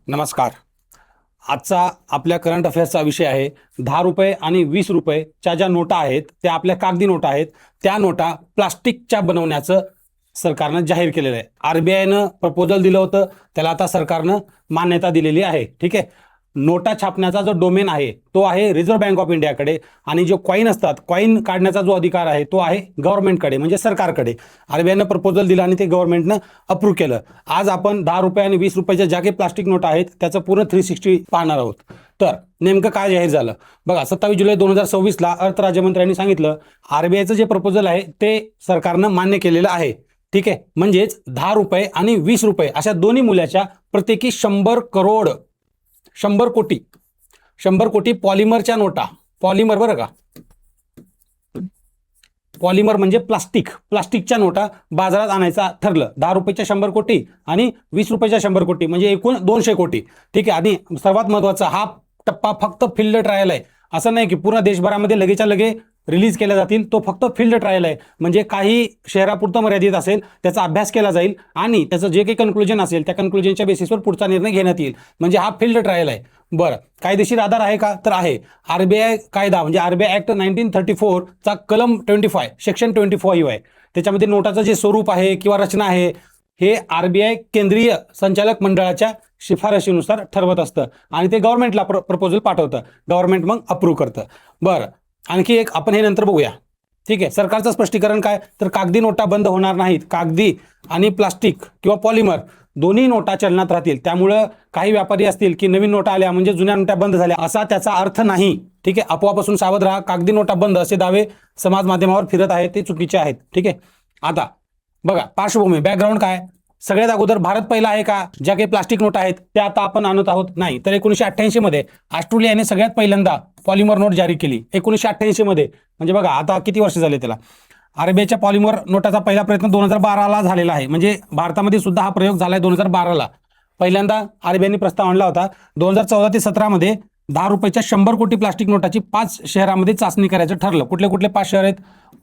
नमस्कार. आजचा आपल्या करंट अफेअर्सचा विषय आहे 10 रुपये आणि 20 रुपयेच्या ज्या नोटा आहेत त्या आपल्या कागदी नोटा आहेत. त्या नोटा प्लास्टिकच्या बनवण्याचं सरकारनं जाहीर केलेलं आहे. RBIनं प्रपोजल दिलं होतं, त्याला आता सरकारनं मान्यता दिलेली आहे. ठीक आहे. नोटा छापण्याचा जो डोमेन आहे तो आहे रिझर्व्ह बँक ऑफ इंडियाकडे, आणि जो कॉईन असतात, कॉईन काढण्याचा जो अधिकार आहे तो आहे गव्हर्नमेंटकडे, म्हणजे सरकारकडे. RBIनं प्रपोजल दिलं आणि ते गव्हर्नमेंटनं अप्रूव्ह केलं. आज आपण 10 रुपये आणि 20 रुपयाच्या ज्या काही प्लास्टिक नोटा आहेत त्याचं पूर्ण 360 पाहणार आहोत. तर नेमकं काय जाहीर झालं बघा. 27 जुलै 2026ला अर्थ राज्यमंत्र्यांनी सांगितलं RBIचं जे प्रपोजल आहे ते सरकारनं मान्य केलेलं आहे. ठीक आहे. म्हणजेच 10 रुपये आणि 20 रुपये अशा दोन्ही मूल्याच्या प्रत्येकी 100 कोटी पॉलिमरच्या नोटा. पॉलिमर बरं का, पॉलिमर म्हणजे प्लास्टिकच्या नोटा बाजारात आणायचा ठरलं. 10 रुपयाच्या 100 कोटी आणि 20 रुपयाच्या 100 कोटी म्हणजे एकूण 200 कोटी. ठीक आहे. आणि सर्वात महत्त्वाचा हा टप्पा फक्त फील्ड ट्रायल आहे. असं नाही की पूर्ण देशभरामध्ये लगेच्या लगे रिलीज केल्या जातील. तो फक्त फील्ड ट्रायल आहे, म्हणजे काही शहरापुरतं मर्यादित असेल, त्याचा अभ्यास केला जाईल आणि त्याचं जे काही कन्क्लुजन असेल त्या कन्क्लुजनच्या बेसिसवर पुढचा निर्णय घेण्यात येईल. म्हणजे हा फील्ड ट्रायल आहे. बरं, कायदेशीर आधार आहे का? तर आहे. RBI कायदा म्हणजे RBI ॲक्ट 1934 चा कलम 25 सेक्शन 25 आहे. त्याच्यामध्ये नोटाचं जे स्वरूप आहे किंवा रचना आहे हे RBI केंद्रीय संचालक मंडळाच्या शिफारशीनुसार ठरवत असतं आणि ते गव्हर्नमेंटला प्रपोजल पाठवतं. गव्हर्नमेंट मग अप्रूव्ह करतं. बरं, आणखी एक आपण हे नंतर बघूया. ठीक आहे. सरकारचं स्पष्टीकरण काय? तर कागदी नोटा बंद होणार नाहीत. कागदी आणि प्लास्टिक किंवा पॉलिमर दोन्ही नोटा चलनात राहतील. त्यामुळं काही व्यापारी असतील की नवीन नोटा आल्या म्हणजे जुन्या नोटा बंद झाल्या असा त्याचा अर्थ नाही. ठीक आहे. अफवापासून सावध राहा. कागदी नोटा बंद असे दावे समाज माध्यमावर फिरत आहेत, ते चुकीचे आहेत. ठीक आहे. आता बघा पार्श्वभूमी, बॅकग्राऊंड काय. सगळ्यात अगोदर भारत पहिला आहे का? ज्या काही प्लास्टिक नोटा आहेत त्या आता आपण आणत आहोत? नाही. तर 1988 मध्ये ऑस्ट्रेलियाने सगळ्यात पहिल्यांदा पॉलिमर नोट जारी केली. 1988 मध्ये, म्हणजे बघा आता किती वर्ष झाले त्याला. RBIच्या पॉलिमर नोटाचा पहिला प्रयत्न 2012ला झालेला आहे. म्हणजे भारतामध्ये सुद्धा हा प्रयोग झालाय 2012ला. पहिल्यांदा RBIने प्रस्ताव आणला होता. 2014 ते 17 मध्ये 10 रुपयाच्या 100 कोटी प्लास्टिक नोटाची 5 शहरामध्ये चाचणी करायचं ठरलं. कुठले कुठले 5 शहर आहेत?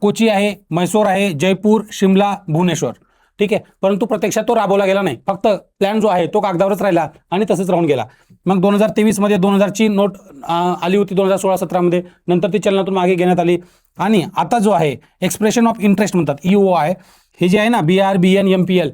कोची आहे, मैसूर आहे, जयपूर, शिमला, भुवनेश्वर. ठीक आहे. परंतु प्रत्यक्षात तो राबवला गेला नाही. फक्त प्लॅन जो आहे तो कागदावरच राहिला आणि तसंच राहून गेला. मग 2023 मध्ये 2000ची नोट आली होती 2016-17 मध्ये. नंतर ती चलनातून मागे घेण्यात आली. आणि आता जो आहे एक्सप्रेशन ऑफ इंटरेस्ट म्हणतात, EOI, हे जे आहे ना, BRBN MPL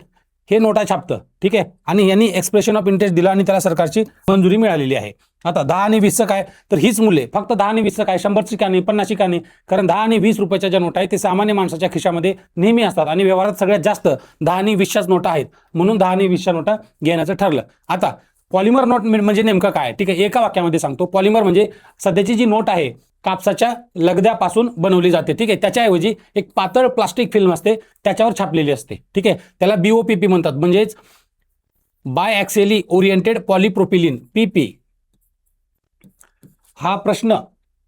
हे नोटा छापतं. ठीक आहे. आणि यांनी एक्सप्रेशन ऑफ इंटरेस्ट दिला आणि त्याला सरकारची मंजुरी मिळालेली आहे. आता 10 आणि 20चं काय? तर हीच मूल्ये फक्त 10 आणि 20चं काय? 100ची का नाही, 50ची का नाही? कारण 10 आणि 20 रुपयाच्या ज्या नोटा आहेत ते सामान्य माणसाच्या खिशामध्ये नेहमी असतात आणि व्यवहारात सगळ्यात जास्त 10 आणि 20च्याच नोटा आहेत. म्हणून 10 आणि 20च्या नोटा घेण्याचं ठरलं. आता पॉलिमर नोट म्हणजे नेमकं काय? ठीक आहे. एका वाक्यामध्ये सांगतो. पॉलिमर म्हणजे सध्याची जी नोट आहे कापसाच्या लगद्यापासून बनवली जाते. ठीक आहे. त्याच्याऐवजी एक पातळ प्लास्टिक फिल्म असते, त्याच्यावर छापलेली असते. ठीक आहे. त्याला BOPP म्हणतात, म्हणजेच बाय ॲक्सियली ओरिएंटेड पॉलिप्रोपिलिन, PP. हा प्रश्न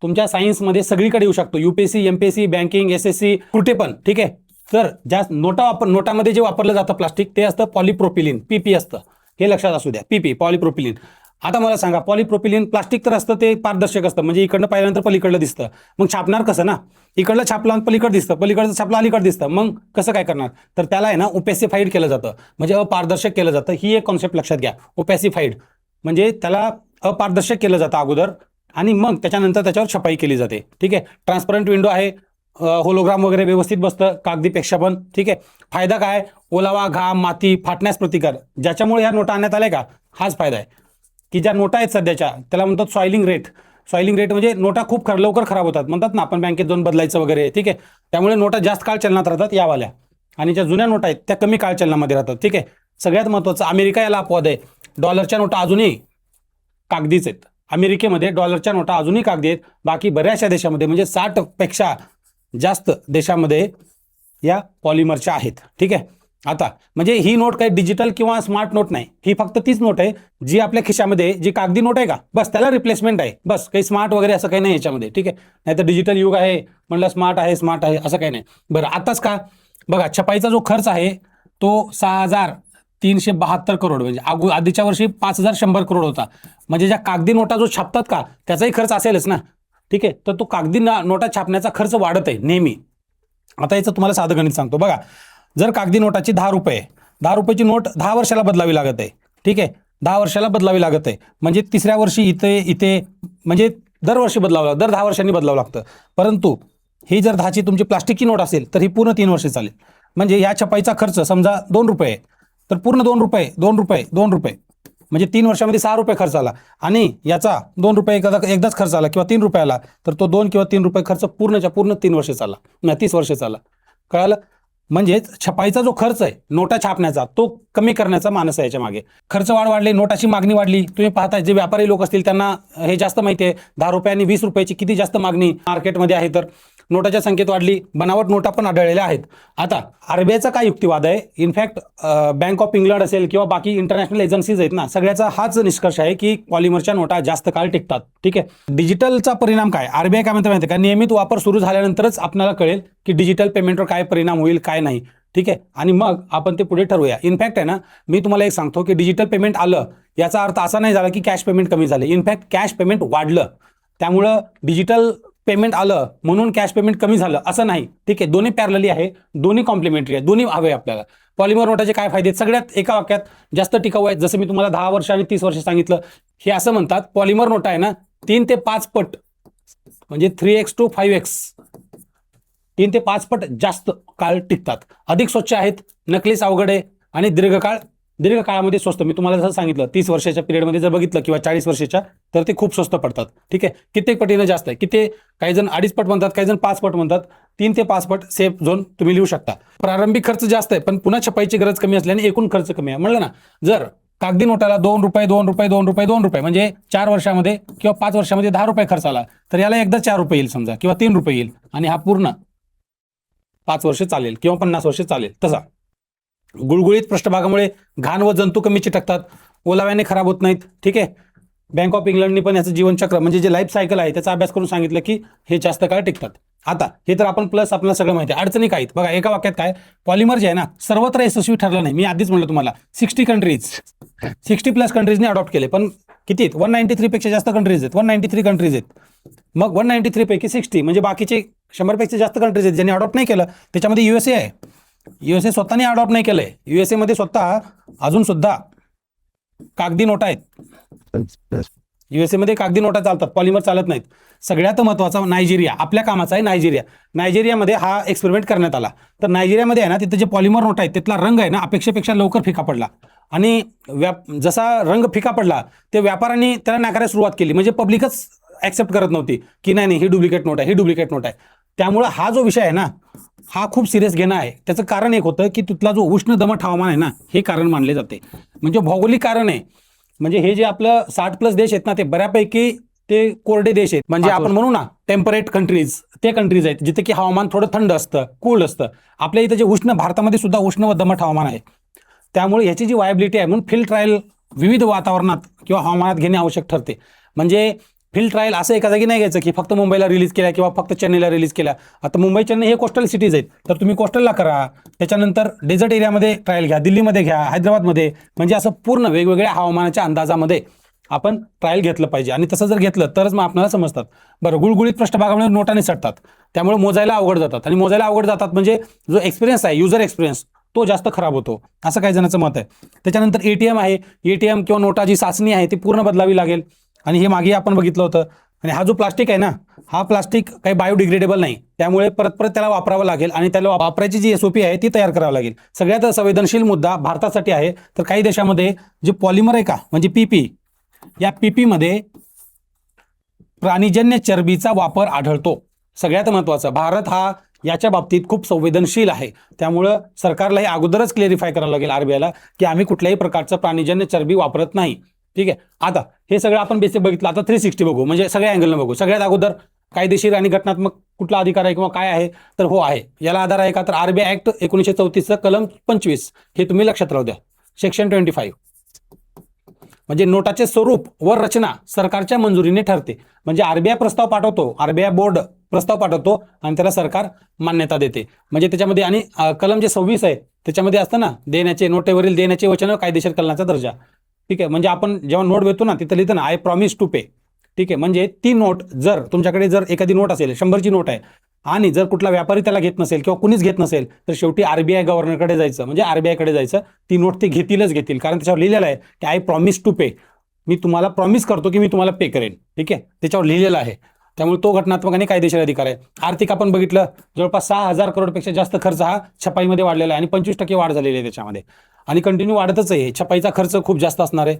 तुमच्या सायन्समध्ये सगळीकडे येऊ शकतो. UPSC, MPSC, बँकिंग, SSC, कुठे पण. ठीक आहे. तर ज्या नोटामध्ये जे वापरलं जातं प्लास्टिक ते असतं पॉलिप्रोपिलिन, PP असतं. हे लक्षात असू द्या. PP पॉलिप्रोपिलिन. आता मला सांगा, पॉलिप्रोपिलिन प्लास्टिक तर असतं, ते पारदर्शक असतं, म्हणजे इकडनं पाहिल्यानंतर पलीकडलं दिसतं. मग छापणार कसं ना? इकडलं छापलं पलीकडं दिसतं, पलीकडचं छापलं अलीकडं दिसतं. मग कसं काय करणार? तर त्याला आहे ना ओपॅसिफाईड केलं जातं, म्हणजे अपारदर्शक केलं जातं. ही एक कॉन्सेप्ट लक्षात घ्या. ओपॅसिफाईड म्हणजे त्याला अपारदर्शक केलं जातं अगोदर आणि मग त्याच्यानंतर त्याच्यावर छपाई केली जाते. ठीक आहे. ट्रान्सपरंट विंडो आहे, होलोग्राम वगैरे व्यवस्थित बसतं कागदीपेक्षा पण. ठीक आहे. फायदा काय? ओलावा, घाम, माती, फाटण्यास प्रतिकार. ज्याच्यामुळे ह्या नोटा आणण्यात आल्या का, हाच फायदा आहे. की ज्या नोटा आहेत सध्याच्या त्याला म्हणतात सॉइलिंग रेट. सॉइलिंग रेट म्हणजे नोटा खूप लवकर खराब होतात, म्हणतात ना आपण बँकेत जाऊन बदलायचं वगैरे. ठीक आहे. त्यामुळे नोटा जास्त काळ चलनात राहतात यावाल्या, आणि ज्या जुन्या नोटा आहेत त्या कमी काळ चलनामध्ये राहतात. ठीक आहे. सगळ्यात महत्त्वाचं, अमेरिका याला अपवाद आहे. डॉलरच्या नोटा अजूनही कागदीच आहेत. अमेरिकेमध्ये डॉलरच्या नोटा अजूनही कागदी आहेत. बाकी बऱ्याचशा देशामध्ये म्हणजे 60पेक्षा जास्त देशामध्ये या पॉलिमरच्या आहेत. ठीक आहे. आता म्हणजे ही नोट काही डिजिटल किंवा स्मार्ट नोट नाही. ही फक्त तीच नोट आहे जी आपल्या खिशामध्ये जी कागदी नोट आहे का, बस त्याला रिप्लेसमेंट आहे. बस काही स्मार्ट वगैरे असं काही नाही याच्यामध्ये. ठीक आहे. नाही तर डिजिटल युग आहे म्हणलं स्मार्ट आहे असं काही नाही. बरं, आताच का बघा, छपाईचा जो खर्च आहे तो 6,372 करोड, म्हणजे आधीच्या वर्षी 5,100 करोड होता. म्हणजे ज्या कागदी नोटा जो छापतात का त्याचाही खर्च असेलच ना. ठीक आहे. तर तो कागदी नोटा छापण्याचा खर्च वाढत आहे नेहमी. आता याचं तुम्हाला साधं गणित सांगतो बघा. जर कागदी नोटाची 10 रुपये 10 रुपयाची नोट 10 वर्षाला बदलावी लागत आहे. ठीक आहे. 10 वर्षाला बदलावी लागत आहे. म्हणजे तिसऱ्या वर्षी इथे इथे म्हणजे दरवर्षी बदलावं लागतं, दर 10 वर्षांनी बदलावं लागतं. परंतु ही जर 10ची तुमची प्लास्टिकची नोट असेल तर ही पूर्ण 3 वर्षे चालेल. म्हणजे या छपाईचा खर्च समजा 2 रुपये तर पूर्ण 2 रुपये 2 रुपये 2 रुपये म्हणजे 3 वर्षामध्ये 6 रुपये खर्च आला. आणि याचा 2 रुपये एकदाच खर्च आला किंवा 3 रुपये आला तर तो 2 किंवा 3 रुपये खर्च पूर्णच्या पूर्ण 3 वर्षे चालला, 30 वर्षे चालला. कळालं? म्हणजेच छपाईचा जो खर्च आहे नोटा छापण्याचा तो कमी करण्याचा मानस आहे याच्या मागे. खर्च वाढली, नोटाची मागणी वाढली. तुम्ही पाहताय जे व्यापारी लोक असतील त्यांना हे जास्त माहिती आहे 10 रुपये आणि 20 रुपयाची किती जास्त मागणी मार्केटमध्ये आहे. तर नोटाच्या संख्येत वाढली, बनावट नोटा पण आढळलेल्या आहेत. आता आरबीआयचा काय युक्तिवाद आहे, इनफॅक्ट बँक ऑफ इंग्लंड असेल किंवा बाकी इंटरनॅशनल एजन्सीज आहेत ना, सगळ्याचा हाच निष्कर्ष आहे की पॉलिमरच्या नोटा जास्त काळ टिकतात. ठीक आहे. डिजिटलचा परिणाम काय, आरबीआय काय म्हणते माहिती आहे का, नियमित वापर सुरू झाल्यानंतरच आपल्याला कळेल की डिजिटल पेमेंटवर काय परिणाम होईल काय नाही. ठीक आहे. आणि मग आपण ते पुढे ठरवूया. इनफॅक्ट आहे ना, मी तुम्हाला एक सांगतो की डिजिटल पेमेंट आलं याचा अर्थ असा नाही झाला की कॅश पेमेंट कमी झाले. इनफॅक्ट कॅश पेमेंट वाढलं. त्यामुळं डिजिटल पेमेंट आलं म्हणून कॅश पेमेंट कमी झालं असं नाही. ठीक आहे. दोन्ही पॅरलली आहे, दोन्ही कॉम्प्लिमेंटरी आहे, दोन्ही हवे आपल्याला. पॉलिमर नोटाचे काय फायदे, सगळ्यात एका वाक्यात जास्त टिकाऊ आहेत. जसं मी तुम्हाला 10 वर्ष आणि 30 वर्ष सांगितलं. हे असं म्हणतात पॉलिमर नोटा आहे ना 3 ते 5 पट म्हणजे 3x to 5x 3 ते 5 पट जास्त काळ टिकतात, अधिक स्वच्छ आहेत, नकलीच अवघड आहे आणि दीर्घ काळामध्ये स्वस्त. मी तुम्हाला जसं सांगितलं 30 वर्षाच्या पिरियडमध्ये जर बघितलं किंवा 40 वर्षाच्या तर ते खूप स्वस्त पडतात. ठीक आहे. कित्येक पटीनं जास्त आहे. काही जण 2.5 पट म्हणतात, काही जण 5 पट म्हणतात. 3 ते 5 पट सेफ झोन तुम्ही लिहू शकता. प्रारंभिक खर्च जास्त आहे पण पुन्हा छपाईची गरज कमी असल्याने एकूण खर्च कमी आहे. म्हणलं ना, जर कागदी नोटाला 2 रुपये 2 रुपये 2 रुपये 2 रुपये म्हणजे 4 वर्षामध्ये किंवा 5 वर्षामध्ये 10 रुपये खर्च आला तर याला एकदा 4 रुपये येईल समजा किंवा 3 रुपये येईल आणि हा पूर्ण 5 वर्ष चालेल किंवा 50 वर्ष चालेल. तसा गुळगुळीत पृष्ठभागामुळे घाण व जंतू कमी चिटकतात, ओलाव्याने खराब होत नाहीत. ठीक आहे. बँक ऑफ इंग्लंडनी पण याचं जीवनचक्र म्हणजे जे लाईफ सायकल आहे त्याचा अभ्यास करून सांगितलं की हे जास्त काळ टिकतात. आता हे तर आपण प्लस आपल्याला सगळं माहिती आहे. अडचणी काय बघा, एका वाक्यात काय, पॉलिमर जे आहे ना सर्वत्र यशस्वी ठरलं नाही. मी आधीच म्हणलं तुम्हाला 60+ कंट्रीजने अडॉप्ट केले. पण किती आहेत, 193 पेक्षा जास्त कंट्रीज आहेत, 193 कंट्रीज आहेत. मग 193 पैकी 60 म्हणजे बाकीचे 100 पेक्षा जास्त कंट्रीज आहेत ज्यांनी अडॉप्ट नाही केलं. त्याच्यामध्ये USA आहे. USA स्वतःने अडॉप्ट नाही केलंय. USA मध्ये स्वतः अजून सुद्धा कागदी नोटा आहेत. USA मध्ये कागदी नोटा चालतात, पॉलिमर चालत नाहीत. सगळ्यात महत्त्वाचा नायजेरिया, आपल्या कामाचा आहे नायजेरिया. नायजेरियामध्ये हा एक्सपेरिमेंट करण्यात आला. तर नायजेरियामध्ये आहे ना तिथे जे पॉलिमर नोट आहेत तिथला रंग आहे ना अपेक्षेपेक्षा लवकर फिका पडला आणि जसा रंग फिका पडला ते व्यापाऱ्यांनी त्याला नाकारायला सुरुवात केली. म्हणजे पब्लिकच ॲक्सेप्ट करत नव्हती की नाही ही डुप्लिकेट नोट आहे, ही डुप्लिकेट नोट आहे. त्यामुळं हा जो विषय आहे ना हा खूप सिरियस घेणं आहे. त्याचं कारण एक होतं की तिथला जो उष्ण दमट हवामान आहे ना हे कारण मानले जाते. म्हणजे भौगोलिक कारण आहे. म्हणजे हे जे आपलं 60+ देश आहेत ना ते बऱ्यापैकी ते कोरडे देश आहेत. म्हणजे आपण म्हणू ना टेम्परेट कंट्रीज, ते कंट्रीज आहेत जिथे की हवामान थोडं थंड असतं, कूल असतं. आपल्या इथं जे उष्ण, भारतामध्ये सुद्धा उष्ण व दमट हवामान आहे. त्यामुळे याची जी वायबिलिटी आहे म्हणून फील्ड ट्रायल विविध वातावरणात किंवा हवामानात घेणे आवश्यक ठरते. म्हणजे फील्ड ट्रायल असं एका जागी नाही घ्यायचं की फक्त मुंबईला रिलीज केल्या किंवा फक्त चेन्नईला रिलीज केल्या. आता मुंबई चेन्नई हे कोस्टल सिटीज आहेत तर तुम्ही कोस्टलला करा, त्याच्यानंतर डेझर्ट एरियामध्ये ट्रायल घ्या, दिल्लीमध्ये घ्या, हैदराबादमध्ये. म्हणजे असं पूर्ण वेगवेगळ्या हवामानाच्या अंदाजामध्ये आपण ट्रायल घेतलं पाहिजे आणि तसं जर घेतलं तरच मग आपल्याला समजतात. बरं, गुळगुळीत पृष्ठभागामुळे नोटाने सटतात त्यामुळे मोजायला अवघड जातात आणि मोजायला अवघड जातात म्हणजे जो एक्सपिरियन्स आहे, युजर एक्सपिरियन्स तो जास्त खराब होतो असं काही जणांचं मत आहे. त्याच्यानंतर ATM आहे, ATM किंवा नोटा जी चाचणी आहे ती पूर्ण बदलावी लागेल आणि हे मागे आपण बघितलं होतं. आणि हा जो प्लास्टिक आहे ना हा प्लास्टिक काही बायोडिग्रेडेबल नाही, त्यामुळे परत त्याला वापरावं लागेल आणि त्याला वापरायची जी SOP आहे ती तयार करावी लागेल. सगळ्यात संवेदनशील मुद्दा भारतासाठी आहे. तर काही देशामध्ये जे पॉलिमर आहे का म्हणजे PP, या PP मध्ये प्राणीजन्य चरबीचा वापर आढळतो. सगळ्यात महत्त्वाचं, भारत हा याच्या बाबतीत खूप संवेदनशील आहे. त्यामुळं सरकारला हे अगोदरच क्लेरिफाय करावं लागेल RBIला की आम्ही कुठल्याही प्रकारचं प्राणीजन्य चरबी वापरत नाही. ठीक आहे. आता हे सगळं आपण बेसिक बघितलं. आता 360 बघू, म्हणजे सगळ्या अँगलनं बघू. सगळ्यात अगोदर कायदेशीर आणि घटनात्मक कुठला अधिकार आहे किंवा काय आहे तर हो आहे. याला आधार आहे का तर RBI ऍक्ट 1934 कलम 25 हे तुम्ही लक्षात राहू द्या. सेक्शन 25 म्हणजे नोटाचे स्वरूप व रचना सरकारच्या मंजुरीने ठरते. म्हणजे RBI प्रस्ताव पाठवतो, RBI बोर्ड प्रस्ताव पाठवतो आणि त्याला सरकार मान्यता देते. म्हणजे त्याच्यामध्ये आणि कलम जे 26 आहे त्याच्यामध्ये असतं ना देण्याचे, नोटेवरील देण्याचे वचन कायदेशीर कलनाचा दर्जा. ठीक आहे. म्हणजे आपण जेव्हा नोट देतो ना तिथं लिहितं ना आय प्रॉमिस टू पे. ठीक आहे. म्हणजे ती नोट जर तुमच्याकडे जर एखादी नोट असेल 100ची नोट आहे आणि जर कुठला व्यापारी त्याला घेत नसेल किंवा कुणीच घेत नसेल तर शेवटी RBI गव्हर्नरकडे जायचं, म्हणजे RBIकडे जायचं. ती नोट ते घेतील कारण त्याच्यावर लिहिलेलं आहे की आय प्रॉमिस टू पे, मी तुम्हाला प्रॉमिस करतो की मी तुम्हाला पे करेन. ठीक आहे, त्याच्यावर लिहिलेलं आहे. त्यामुळे तो घटनात्मक आणि कायदेशीर अधिकार आहे. आर्थिक आपण बघितलं, जवळपास 6,000 करोडपेक्षा जास्त खर्च हा छपाईमध्ये वाढलेला आहे आणि 25% वाढ झालेली आहे त्याच्यामध्ये, आणि कंटिन्यू वाढतच आहे. छपाईचा खर्च खूप जास्त असणार आहे.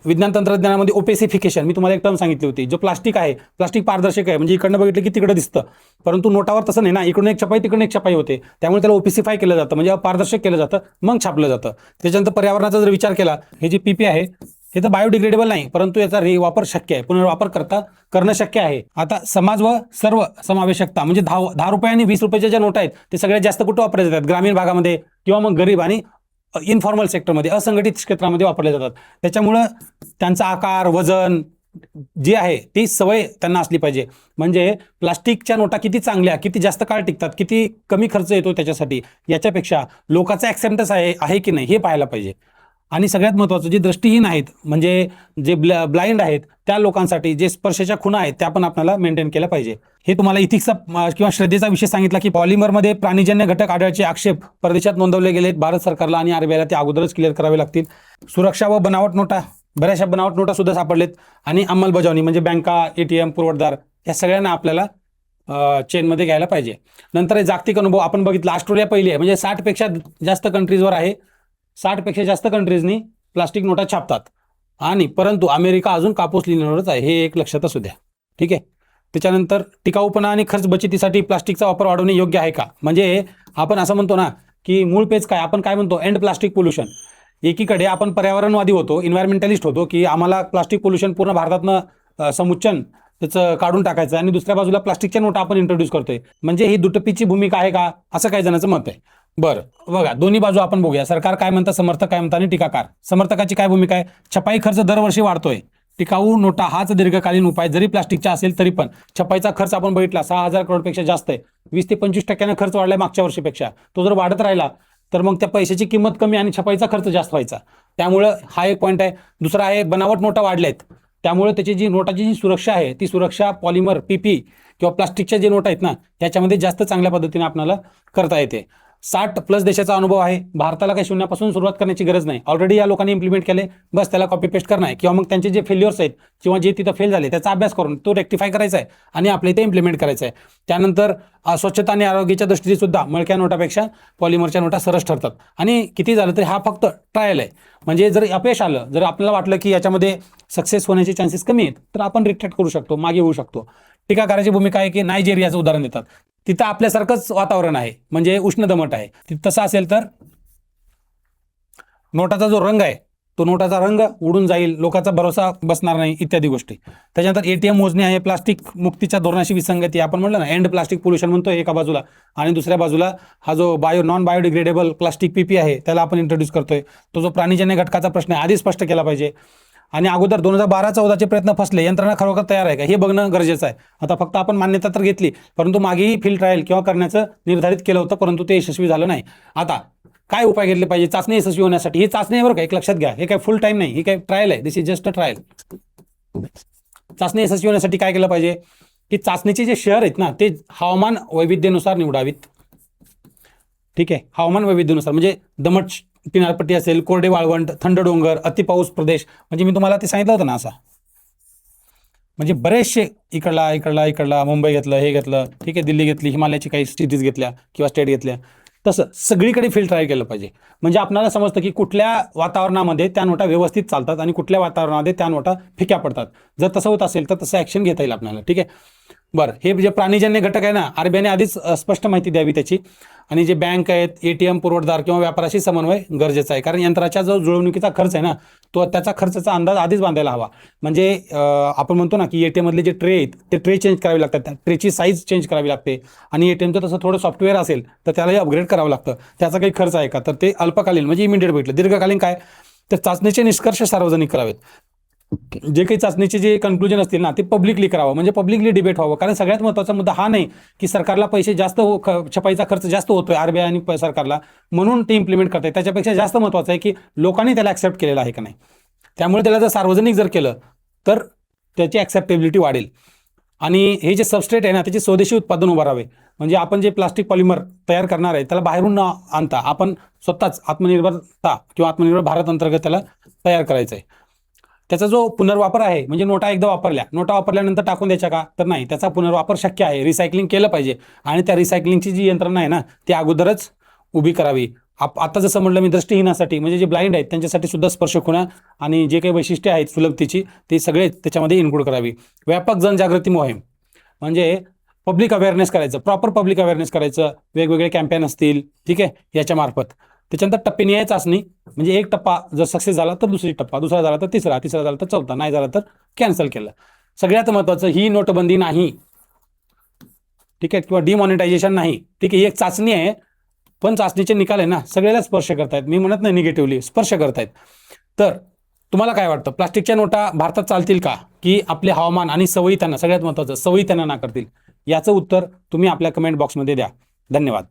विज्ञान तंत्रज्ञानामध्ये ओपेसिफिकेशन, मी तुम्हाला एक टर्म सांगितली होती. जो प्लास्टिक आहे, प्लास्टिक पारदर्शक आहे, म्हणजे इकडनं बघितलं की तिकडं दिसतं, परंतु नोटावर तसं नाही ना, इकडून एक छपाई तिकडून एक छपाई होते. त्यामुळे त्याला ओपेसिफाय केलं जातं, म्हणजे पारदर्शक केलं जातं, मग छापलं जातं. त्याच्यानंतर पर्यावरणाचा जर विचार केला, हे जे PP आहे हे तर बायोडिग्रेडेबल नाही, परंतु याचा वापर शक्य आहे, पुनर्वापर करणं शक्य आहे. आता समाज व सर्व समावेशकता, म्हणजे 10 रुपये आणि 20 रुपयाच्या ज्या नोटा आहेत ते सगळ्यात जास्त कुठं वापरले जातात? ग्रामीण भागामध्ये किंवा मग गरीब आणि इनफॉर्मल सेक्टरमध्ये, असंघटित क्षेत्रामध्ये वापरले जातात. त्याच्यामुळं त्यांचा आकार, वजन जे आहे ती सवय त्यांना असली पाहिजे. म्हणजे प्लास्टिकच्या नोटा किती चांगल्या, किती जास्त काळ टिकतात, किती कमी खर्च येतो त्याच्यासाठी, याच्यापेक्षा लोकांचा ॲक्सेप्टन्स आहे की नाही हे पाहायला पाहिजे. आणि सगळ्यात महत्त्वाचं, जे दृष्टीहीन आहेत, म्हणजे जे ब्लाइंड आहेत, त्या लोकांसाठी जे स्पर्शाच्या खुणा आहेत त्या पण आपल्याला मेंटेन केल्या पाहिजे. हे तुम्हाला इथिक्सचा किंवा श्रद्धेचा विषय सांगितला की पॉलिमरमध्ये प्राणीजन्य घटक आढळचे आक्षेप परदेशात नोंदवले गेलेत. भारत सरकारला आणि RBIला ते अगोदरच क्लिअर करावे लागतील. सुरक्षा व बनावट नोटा, बऱ्याचशा बनावट नोटा सुद्धा सापडलेत. आणि अंमलबजावणी, म्हणजे बँका, ATM, पुरवठादार, या सगळ्यांना आपल्याला चेनमध्ये घ्यायला पाहिजे. नंतर हे जागतिक अनुभव आपण बघितला, ऑस्ट्रेलिया पहिली आहे, म्हणजे 60पेक्षा जास्त कंट्रीजवर आहे. 60पेक्षा जास्त कंट्रीजनी प्लास्टिक नोटा छापतात, आणि परंतु अमेरिका अजून कापूस लिहिण्यावरच आहे, हे एक लक्षात असू द्या. ठीक आहे. त्याच्यानंतर टिकाऊपणा आणि खर्च बचतीसाठी प्लास्टिकचा वापर वाढवणे योग्य आहे का? म्हणजे आपण असं म्हणतो ना की मूळ पेज काय, आपण काय म्हणतो, एंड प्लास्टिक पोल्युशन. एकीकडे आपण पर्यावरणवादी होतो, इन्व्हायरमेंटलिस्ट होतो की आम्हाला प्लास्टिक पोल्युशन पूर्ण भारतातनं समुच्चन त्याचं काढून टाकायचं, आणि दुसऱ्या बाजूला प्लास्टिकच्या नोटा आपण इंट्रोड्यूस करतोय. म्हणजे ही दुटप्पीची भूमिका आहे का, असं काही जणांचं मत आहे. बरं बघा, दोन्ही बाजू आपण बघूया. सरकार काय म्हणतं, समर्थक काय म्हणतात आणि टीकाकार. समर्थकाची काय भूमिका आहे? छपाई खर्च दरवर्षी वाढतोय, टिकाऊ नोटा हाच दीर्घकालीन उपाय, जरी प्लास्टिकचा असेल तरी पण. छपाईचा खर्च आपण बघितला 6,000 करोडपेक्षा जास्त आहे, 20 ते 25% खर्च वाढलाय मागच्या वर्षीपेक्षा. तो जर वाढत राहिला तर मग त्या पैशाची किंमत कमी आणि छपाईचा खर्च जास्त व्हायचा. त्यामुळं हा एक पॉईंट आहे. दुसरा आहे, बनावट नोटा वाढल्यात, त्यामुळे त्याची जी नोटाची जी सुरक्षा आहे ती सुरक्षा पॉलिमर, PP किंवा प्लास्टिकच्या जे नोट आहेत ना त्याच्यामध्ये जास्त चांगल्या पद्धतीने आपल्याला करता येते. 60+ देशाचा अनुभव आहे. भारताला काही शून्यापासून सुरुवात करण्याची गरज नाही. ऑलरेडी या लोकांनी इम्प्लिमेंट केले, बस त्याला कॉपी पेस्ट करणं आहे, किंवा मग त्यांचे जे फेल्युअर्स आहेत किंवा जे तिथं फेल झाले त्याचा अभ्यास करून तो रेक्टिफाय करायचा आहे आणि आपल्या इथे इम्प्लिमेंट करायचा आहे. त्यानंतर स्वच्छता आणि आरोग्याच्या दृष्टीने सुद्धा मळक्या नोटापेक्षा पॉलिमरच्या नोटा सरस ठरतात. आणि किती झालं तरी हा फक्त ट्रायल आहे. म्हणजे जर अपयश आलं, जर आपल्याला वाटलं की याच्यामध्ये सक्सेस होण्याचे चान्सेस कमी आहेत तर आपण रिट्रेट करू शकतो, मागे होऊ शकतो. टीकाकाराची भूमिका आहे की नायजेरियाचं उदाहरण देतात. तिथं आपल्यासारखंच वातावरण आहे, म्हणजे उष्ण दमट आहे. तसं असेल तर नोटाचा जो रंग आहे तो नोटाचा रंग उडून जाईल, लोकांचा भरोसा बसणार नाही, इत्यादी गोष्टी. त्याच्यानंतर ATM मोजणी आहे, प्लास्टिक मुक्तीच्या धोरणाशी विसंगती. आपण म्हणलं ना एंड प्लास्टिक पोल्युशन म्हणतोय एका बाजूला, आणि दुसऱ्या बाजूला हा जो नॉन बायोडिग्रेडेबल प्लास्टिक PP आहे त्याला आपण इंट्रोड्यूस करतोय. तो जो प्राणीजन्य घटकाचा प्रश्न आहे आधी स्पष्ट केला पाहिजे. आणि अगोदर 2012-14चे प्रयत्न फसले, यंत्रणा खरोखर तयार आहे का हे बघणं गरजेचं आहे. आता फक्त आपण मान्यता तर घेतली, परंतु मागेही फील्ड ट्रायल किंवा करण्याचं निर्धारित केलं होतं, परंतु ते यशस्वी झालं नाही. आता काय उपाय घेतले पाहिजे चाचणी यशस्वी होण्यासाठी? ही चाचणी आहे बरं का, एक लक्षात घ्या, हे काय फुल टाईम नाही, ही काय ट्रायल आहे, दिस इज जस्ट अ ट्रायल. चाचणी यशस्वी होण्यासाठी काय केलं पाहिजे की चाचणीचे जे शहर आहेत ना ते हवामान वैविध्यनुसार निवडावीत. ठीक आहे, हवामान वैविध्यनुसार, म्हणजे दमट किनारपट्टी असेल, कोरडे वाळवंट, थंड डोंगर, अतिपाऊस प्रदेश. म्हणजे मी तुम्हाला ते सांगितलं होतं ना, असा म्हणजे बरेचसे इकडला मुंबई घेतलं, हे घेतलं, ठीक आहे, दिल्ली घेतली, हिमालयाची काही सिटीज घेतल्या किंवा स्टेट घेतल्या, तसं सगळीकडे फील्ड ट्रायल केलं पाहिजे. म्हणजे आपल्याला समजतं की कुठल्या वातावरणामध्ये त्या नोटा व्यवस्थित चालतात आणि कुठल्या वातावरणामध्ये त्या नोटा फिक्या पडतात. जर तसं होत असेल तर तसं ॲक्शन घेता येईल आपल्याला. ठीक आहे. बरं, हे जे प्राणीजन्य घटक आहे ना, RBIने आधीच स्पष्ट माहिती द्यावी त्याची. आणि जे बँक आहेत, ATM, पुरवठादार किंवा व्यापाराशी समन्वय गरजेचा आहे, कारण यंत्राच्या जो जुळवणुकीचा खर्च आहे ना तो त्याचा खर्चाचा अंदाज आधीच बांधायला हवा. म्हणजे आपण म्हणतो ना की ATM मधले जे ट्रे आहेत ते ट्रे चेंज करावे लागतात, त्या ट्रेची साईज चेंज करावी लागते. आणि ATMचं तसं थोडं सॉफ्टवेअर असेल तर त्यालाही अपग्रेड करावं लागतं. त्याचा काही खर्च आहे का, तर ते अल्पकालीन म्हणजे इमिडिएट भेटलं. दीर्घकालीन काय, तर चाचणीचे निष्कर्ष सार्वजनिक करावेत. जे काही चाचणीचे जे कन्क्लुजन असतील ना ते पब्लिकली करावं, म्हणजे पब्लिकली डिबेट व्हावं. कारण सगळ्यात महत्त्वाचा मुद्दा हा नाही की सरकारला पैसे जास्त छपाईचा खर्च जास्त होतोय RBI आणि सरकारला म्हणून ते इम्प्लिमेंट करताय. त्याच्यापेक्षा जास्त महत्त्वाचं आहे की लोकांनी त्याला ॲक्सेप्ट केलेलं आहे का नाही. त्यामुळे त्याला जर सार्वजनिक जर केलं तर त्याची ॲक्सेप्टेबिलिटी वाढेल. आणि हे जे सबस्ट्रेट आहे ना त्याचे स्वदेशी उत्पादन उभं राहावे. म्हणजे आपण जे प्लास्टिक पॉलिमर तयार करणार आहे त्याला बाहेरून न आणता आपण स्वतःच आत्मनिर्भरता किंवा आत्मनिर्भर भारत अंतर्गत त्याला तयार करायचं आहे. त्याचा जो पुनर्वापर आहे म्हणजे नोटा एकदा वापरल्या, नोटा वापरल्यानंतर टाकून द्यायच्या का, तर नाही, त्याचा पुनर्वापर शक्य आहे. रिसायकलिंग केलं पाहिजे आणि त्या रिसायकलिंगची जी यंत्रणा आहे ना ती अगोदरच उभी करावी. आता जसं म्हटलं मी, दृष्टीहीनासाठी म्हणजे जे ब्लाइंड आहेत त्यांच्यासाठी सुद्धा स्पर्श खुणा आणि जे काही वैशिष्ट्ये आहेत सुलभतेची ते सगळे त्याच्यामध्ये इन्क्लूड करावी. व्यापक जनजागृती मोहीम म्हणजे पब्लिक अवेअरनेस करायचं, प्रॉपर पब्लिक अवेअरनेस करायचं, वेगवेगळे कॅम्पेन असतील, ठीक आहे, याच्या मार्फत. त्याच्यानंतर टप्पेनिहाय चाचणी म्हणजे एक टप्पा जर सक्सेस झाला तर दुसरी टप्पा, दुसरा झाला तर तिसरा, तिसरा झाला तर चौथा, नाही झाला तर कॅन्सल केलं. सगळ्यात महत्त्वाचं ही नोटबंदी नाही, ठीक आहे, किंवा डिमॉनिटायझेशन नाही, ठीक आहे, एक चाचणी आहे. पण चाचणीचे निकाल आहे ना सगळ्याला स्पर्श करतायत, मी म्हणत नाही निगेटिव्हली, स्पर्श करतायत. तर तुम्हाला काय वाटतं, प्लास्टिकच्या नोटा भारतात चालतील का, की आपले हवामान आणि सवयी त्यांना, सगळ्यात महत्त्वाचं सवयी त्यांना नाकारतील? याचं उत्तर तुम्ही आपल्या कमेंट बॉक्समध्ये द्या. धन्यवाद.